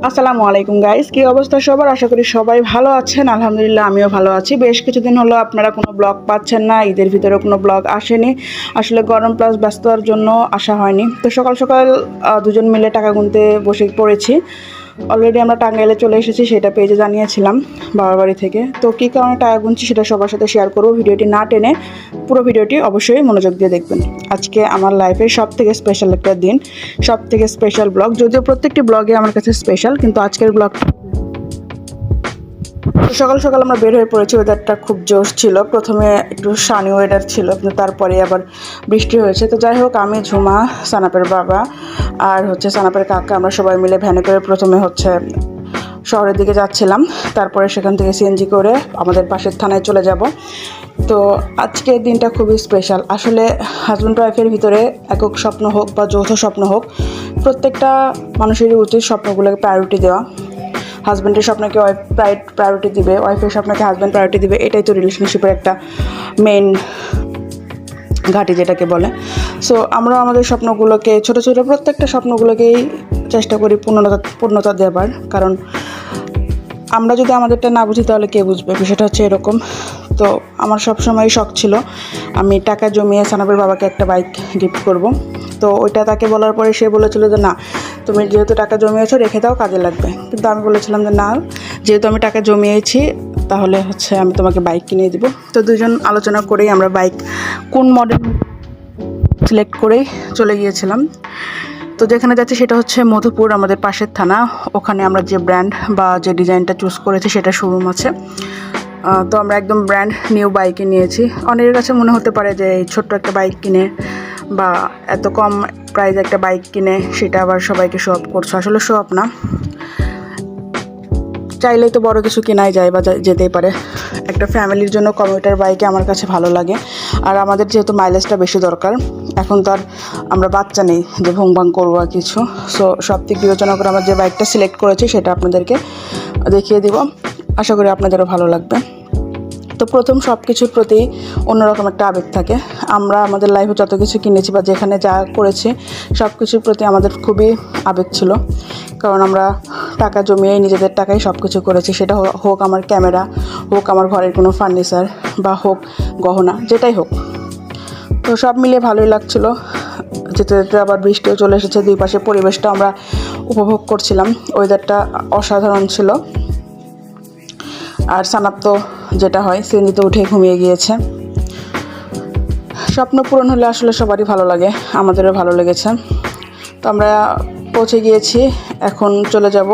আসসালামু আলাইকুম গাইস, কি অবস্থা সবার? আশা করি সবাই ভালো আছেন। আলহামদুলিল্লাহ আমিও ভালো আছি। বেশ কিছুদিন হলো আপনারা কোনো ব্লগ পাচ্ছেন না, ঈদের ভিতরে কোনো ব্লগ আসেনি। আসলে গরম প্লাস ব্যস্ততার জন্য আসা হয়নি। তো সকাল সকাল দুজন মিলে টাকা গুনতে বসে পড়েছি। অলরেডি আমরা টাঙ্গাইলে চলে এসেছি, সেটা পেজে জানিয়েছিলাম বাবার বাড়ি থেকে। তো কী কারণে টাকা গুনছি সেটা সবার সাথে শেয়ার করবো। ভিডিওটি না টেনে পুরো ভিডিওটি অবশ্যই মনোযোগ দিয়ে দেখবেন। আজকে আমার লাইফের সব থেকে স্পেশাল একটা দিন, সব থেকে স্পেশাল ব্লগ। যদিও প্রত্যেকটি ব্লগে আমার কাছে স্পেশাল, কিন্তু আজকের ব্লগ সকাল সকাল আমরা বের হয়ে পড়েছি। ওয়েদারটা খুব জোশ ছিল। প্রথমে একটু সানি ওয়েদার ছিল, কিন্তু তারপরে আবার বৃষ্টি হয়েছে। তো যাই হোক, আমি, ঝুমা, সানাপের বাবা আর সানাপের কাকা, আমরা সবাই মিলে ভ্যানে করে প্রথমে শহরের দিকে যাচ্ছিলাম। তারপরে সেখান থেকে সিএনজি করে আমাদের পাশের থানায় চলে যাব। তো আজকের দিনটা খুবই স্পেশাল। আসলে হাজব্যান্ড ওয়াইফের ভিতরে একক স্বপ্ন হোক বা যৌথ স্বপ্ন হোক, প্রত্যেকটা মানুষেরই উচিত স্বপ্নগুলোকে প্রায়োরিটি দেওয়া। হাজব্যান্ডের স্বপ্নকে ওয়াইফ প্রায়োরিটি দিবে, ওয়াইফের স্বপ্নকে হাজব্যান্ড প্রায়োরিটি দিবে। এটাই তো রিলেশনশিপের একটা মেইন ঘাঁটি যেটাকে বলে। সো আমরা আমাদের স্বপ্নগুলোকে, ছোটো ছোটো প্রত্যেকটা স্বপ্নগুলোকেই চেষ্টা করি পূর্ণতা দেবার। কারণ আমরা যদি আমাদেরটা না বুঝি তাহলে কে বুঝবে? বিষয়টা হচ্ছে এরকম। তো আমার সবসময় শখ ছিল আমি টাকা জমিয়ে সানাবের বাবাকে একটা বাইক গিফট করব। তো ওইটা তাকে বলার পরে সে বলেছিল যে না, তুমি যেহেতু টাকা জমিয়েছো রেখে দাও, কাজে লাগবে। কিন্তু আমি বলেছিলাম যে না, যেহেতু আমি টাকা জমিয়েছি তাহলে আমি তোমাকে বাইক কিনে দেবো। তো দুজন আলোচনা করেই আমরা বাইক কোন মডেল সিলেক্ট করেই চলে গিয়েছিলাম। তো যেখানে যাচ্ছি সেটা হচ্ছে মধুপুর, আমাদের পাশের থানা। ওখানে আমরা যে ব্র্যান্ড বা যে ডিজাইনটা চুজ করেছি সেটা শোরুম আছে। তো আমরা একদম ব্র্যান্ড নিউ বাইকে নিয়েছি। অনেকের কাছে মনে হতে পারে যে এই ছোট্ট একটা বাইক কিনে বা এত কম প্রাইস একটা বাইক কিনে সেটা আবার সবাইকে শো আপ করছো। আসলে শো আপ না, চাইলেই তো বড় কিছু কেনাই যায় বা যেতেই পারে। একটা ফ্যামিলির জন্য কমিউটার বাইকে আমার কাছে ভালো লাগে। আর আমাদের যেহেতু মাইলেজটা বেশি দরকার, এখন তো আর আমরা বাচ্চা নেই যে ভুংভাং করবো আর কিছু। সো সব দিক বিবেচনা করে আমরা যে বাইকটা সিলেক্ট করেছি সেটা আপনাদেরকে দেখিয়ে দিব। আশা করি আপনাদেরও ভালো লাগবে। তো প্রথম সব কিছুর প্রতি অন্যরকম একটা আবেগ থাকে। আমরা আমাদের লাইফে যত কিছু কিনেছি বা যেখানে যা করেছি সব কিছুর প্রতি আমাদের খুবই আবেগ ছিল। কারণ আমরা টাকা জমিয়ে নিজেদের টাকায় সব কিছু করেছি। সেটা হোক আমার ক্যামেরা, হোক আমার ঘরের কোনো ফার্নিচার, বা হোক গহনা, যেটাই হোক। তো সব মিলিয়ে ভালোই লাগছিল। যেতে যেতে আবার বৃষ্টিও চলে এসেছে। দুই পাশে পরিবেশটা আমরা উপভোগ করছিলাম। ওয়েদারটা অসাধারণ ছিল। আর সানাপ তো যেটা হয় সিএনজিতে উঠে ঘুমিয়ে গিয়েছে। স্বপ্ন পূরণ হলে আসলে সবারই ভালো লাগে, আমাদেরও ভালো লেগেছে। তো আমরা পৌঁছে গিয়েছি, এখন চলে যাব